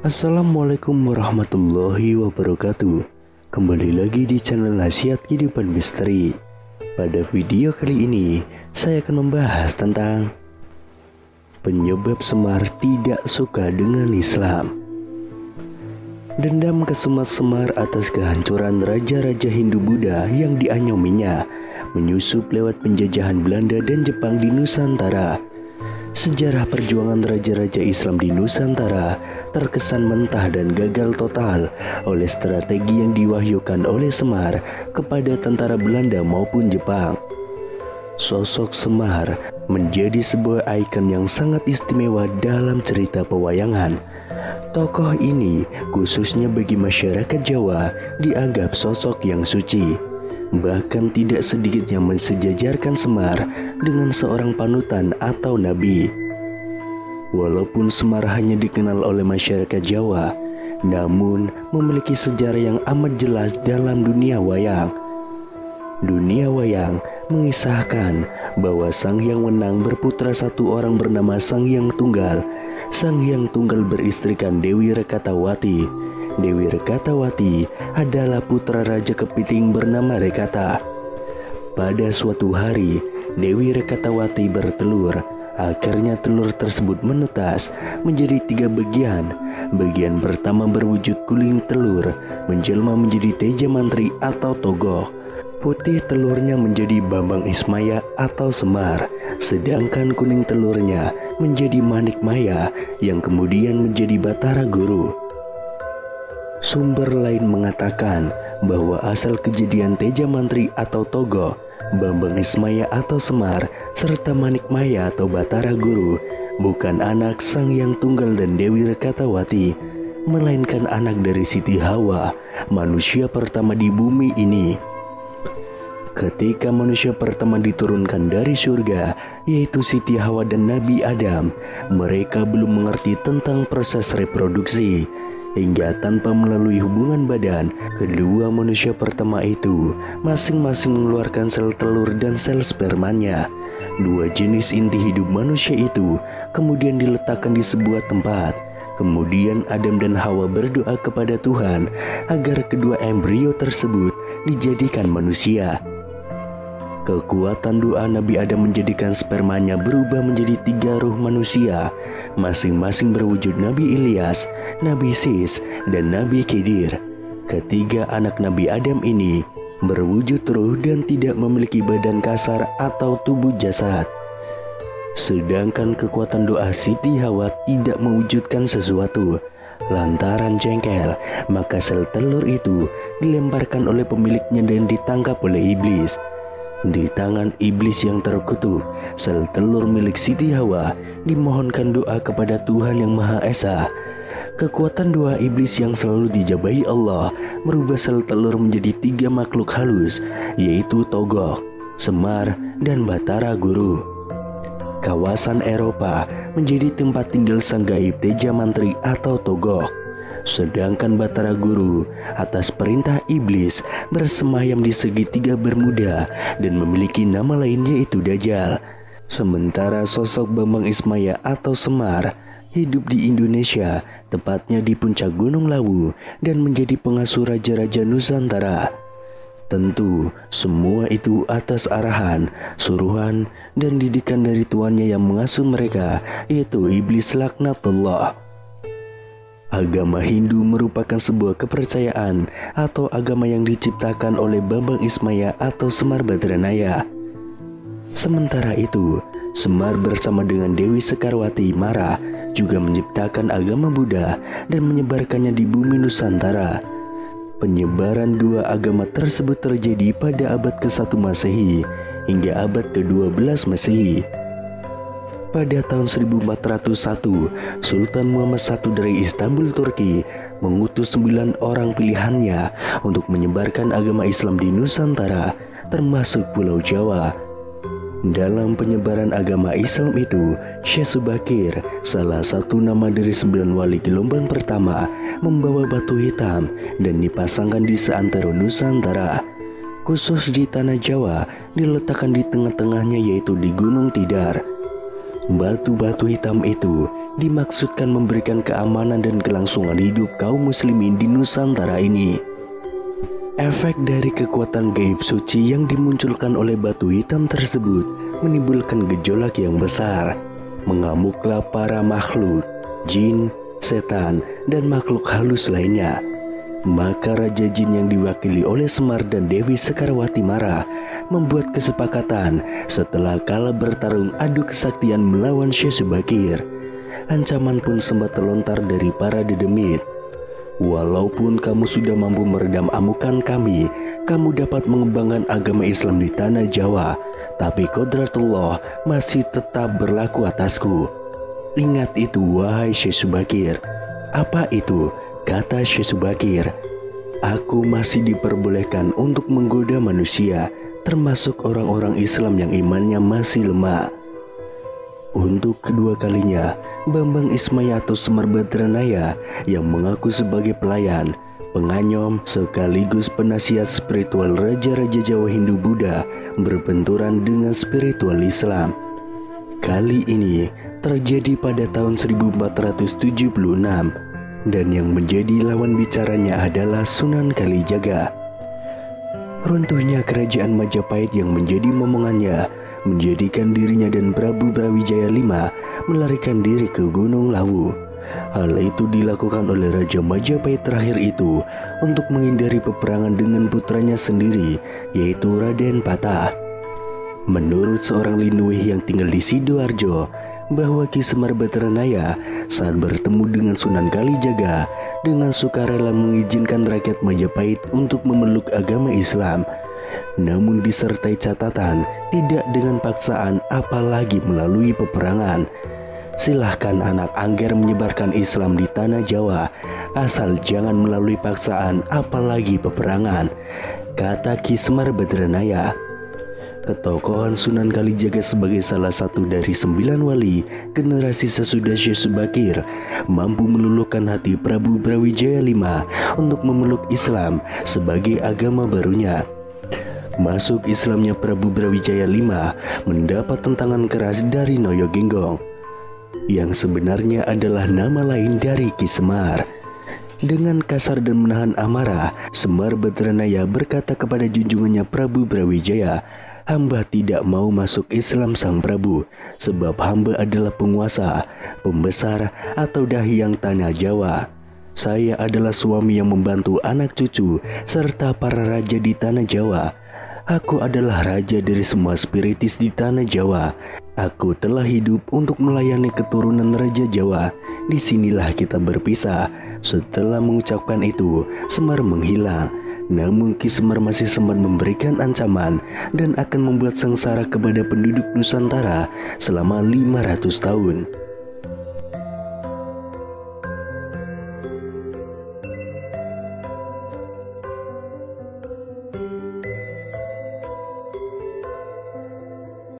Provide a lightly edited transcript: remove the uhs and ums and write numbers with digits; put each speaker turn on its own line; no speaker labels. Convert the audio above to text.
Assalamualaikum warahmatullahi wabarakatuh. Kembali lagi di channel Nasihat Kehidupan Misteri. Pada video kali ini saya akan membahas tentang penyebab Semar tidak suka dengan Islam. Dendam kesumat Semar atas kehancuran raja-raja Hindu Buddha yang dianyominya menyusup lewat penjajahan Belanda dan Jepang di Nusantara. Sejarah perjuangan raja-raja Islam di Nusantara terkesan mentah dan gagal total oleh strategi yang diwahyukan oleh Semar kepada tentara Belanda maupun Jepang. Sosok Semar menjadi sebuah ikon yang sangat istimewa dalam cerita pewayangan. Tokoh ini khususnya bagi masyarakat Jawa dianggap sosok yang suci. Bahkan tidak sedikit yang mensejajarkan Semar dengan seorang panutan atau nabi. Walaupun Semar hanya dikenal oleh masyarakat Jawa, namun memiliki sejarah yang amat jelas dalam dunia wayang. Dunia wayang mengisahkan bahwa Sang Hyang Wenang berputra satu orang bernama Sang Hyang Tunggal. Sang Hyang Tunggal beristrikan Dewi Rekatawati. Dewi Rekatawati adalah putra Raja Kepiting bernama Rekata. Pada suatu hari, Dewi Rekatawati bertelur. Akhirnya telur tersebut menetas menjadi 3 bagian. Bagian pertama berwujud kuning telur, menjelma menjadi Teja Mantri atau Togoh. Putih telurnya menjadi Bambang Ismaya atau Semar, sedangkan kuning telurnya menjadi Manik Maya yang kemudian menjadi Batara Guru. Sumber lain mengatakan bahwa asal kejadian Teja Mantri atau Togoh, Bambang Ismaya atau Semar, serta Manik Maya atau Batara Guru bukan anak Sang Hyang Tunggal dan Dewi Rekatawati, melainkan anak dari Siti Hawa, manusia pertama di bumi ini. Ketika manusia pertama diturunkan dari surga, yaitu Siti Hawa dan Nabi Adam, mereka belum mengerti tentang proses reproduksi. Hingga tanpa melalui hubungan badan, kedua manusia pertama itu masing-masing mengeluarkan sel telur dan sel spermanya. Dua jenis inti hidup manusia itu kemudian diletakkan di sebuah tempat. Kemudian Adam dan Hawa berdoa kepada Tuhan agar kedua embrio tersebut dijadikan manusia. Kekuatan doa Nabi Adam menjadikan spermanya berubah menjadi 3 ruh manusia, masing-masing berwujud Nabi Ilyas, Nabi Sis, dan Nabi Khidir. Ketiga anak Nabi Adam ini berwujud ruh dan tidak memiliki badan kasar atau tubuh jasad. Sedangkan kekuatan doa Siti Hawa tidak mewujudkan sesuatu. Lantaran jengkel, maka sel telur itu dilemparkan oleh pemiliknya dan ditangkap oleh iblis. Di tangan iblis yang terkutuk, sel telur milik Siti Hawa dimohonkan doa kepada Tuhan Yang Maha Esa. Kekuatan doa iblis yang selalu dijabahi Allah merubah sel telur menjadi 3 makhluk halus, yaitu Togoh, Semar, dan Batara Guru. Kawasan Eropa menjadi tempat tinggal sang gaib Teja Mantri atau Togoh. Sedangkan Batara Guru atas perintah iblis bersemayam di segitiga Bermuda dan memiliki nama lain yaitu Dajjal. Sementara sosok Bambang Ismaya atau Semar hidup di Indonesia, tepatnya di puncak Gunung Lawu, dan menjadi pengasuh raja-raja Nusantara. Tentu semua itu atas arahan, suruhan, dan didikan dari tuannya yang mengasuh mereka, yaitu iblis laknatullah. Agama Hindu merupakan sebuah kepercayaan atau agama yang diciptakan oleh Bambang Ismaya atau Semar Badranaya. Sementara itu, Semar bersama dengan Dewi Sekarwati Mara juga menciptakan agama Buddha dan menyebarkannya di bumi Nusantara. Penyebaran dua agama tersebut terjadi pada abad ke-1 Masehi hingga abad ke-12 Masehi. Pada tahun 1401, Sultan Muhammad I dari Istanbul, Turki, mengutus 9 orang pilihannya untuk menyebarkan agama Islam di Nusantara, termasuk Pulau Jawa. Dalam penyebaran agama Islam itu, Syekh Subakir, salah satu nama dari 9 wali gelombang pertama, membawa batu hitam dan dipasangkan di seantero Nusantara. Khusus di tanah Jawa, diletakkan di tengah-tengahnya yaitu di Gunung Tidar. Batu-batu hitam itu dimaksudkan memberikan keamanan dan kelangsungan hidup kaum muslimin di Nusantara ini. Efek dari kekuatan gaib suci yang dimunculkan oleh batu hitam tersebut menimbulkan gejolak yang besar. Mengamuklah para makhluk, jin, setan, dan makhluk halus lainnya. Maka Raja Jin yang diwakili oleh Semar dan Dewi Sekarawati marah, membuat kesepakatan setelah kalah bertarung adu kesaktian melawan Syekh Subakir. Ancaman pun sempat terlontar dari para dedemit. Walaupun kamu sudah mampu meredam amukan kami, kamu dapat mengembangkan agama Islam di tanah Jawa, tapi kodratullah masih tetap berlaku atasku. Ingat itu wahai Syekh Subakir. Apa itu? Kata Syekh Subakir, aku masih diperbolehkan untuk menggoda manusia, termasuk orang-orang Islam yang imannya masih lemah. Untuk kedua kalinya, Bambang Ismaya atau Semar Badranaya yang mengaku sebagai pelayan, penganyom sekaligus penasihat spiritual Raja-Raja Jawa Hindu Buddha berbenturan dengan spiritual Islam. Kali ini terjadi pada tahun 1476 dan yang menjadi lawan bicaranya adalah Sunan Kalijaga. Runtuhnya kerajaan Majapahit yang menjadi momongannya menjadikan dirinya dan Prabu Brawijaya V melarikan diri ke Gunung Lawu. Hal itu dilakukan oleh Raja Majapahit terakhir itu untuk menghindari peperangan dengan putranya sendiri, yaitu Raden Patah. Menurut seorang Linuih yang tinggal di Sidoarjo, bahwa Ki Semar Badranaya saat bertemu dengan Sunan Kalijaga dengan sukarela mengizinkan rakyat Majapahit untuk memeluk agama Islam, namun disertai catatan tidak dengan paksaan apalagi melalui peperangan. Silahkan anak Angger menyebarkan Islam di tanah Jawa, asal jangan melalui paksaan apalagi peperangan, kata Ki Semar Badranaya. Ketokohan Sunan Kalijaga sebagai salah satu dari 9 wali generasi sesudah Syekh Subakir mampu meluluhkan hati Prabu Brawijaya V untuk memeluk Islam sebagai agama barunya. Masuk Islamnya Prabu Brawijaya V mendapat tentangan keras dari Noyo Genggong, yang sebenarnya adalah nama lain dari Ki Semar. Dengan kasar dan menahan amarah, Semar Badranaya berkata kepada junjungannya Prabu Brawijaya, hamba tidak mau masuk Islam sang Prabu, sebab hamba adalah penguasa, pembesar atau dahyang tanah Jawa. Saya adalah suami yang membantu anak cucu serta para raja di tanah Jawa. Aku adalah raja dari semua spiritis di tanah Jawa. Aku telah hidup untuk melayani keturunan Raja Jawa. Disinilah kita berpisah. Setelah mengucapkan itu, Semar menghilang. Namun Ki Semar masih sempat memberikan ancaman dan akan membuat sengsara kepada penduduk Nusantara selama 500 tahun.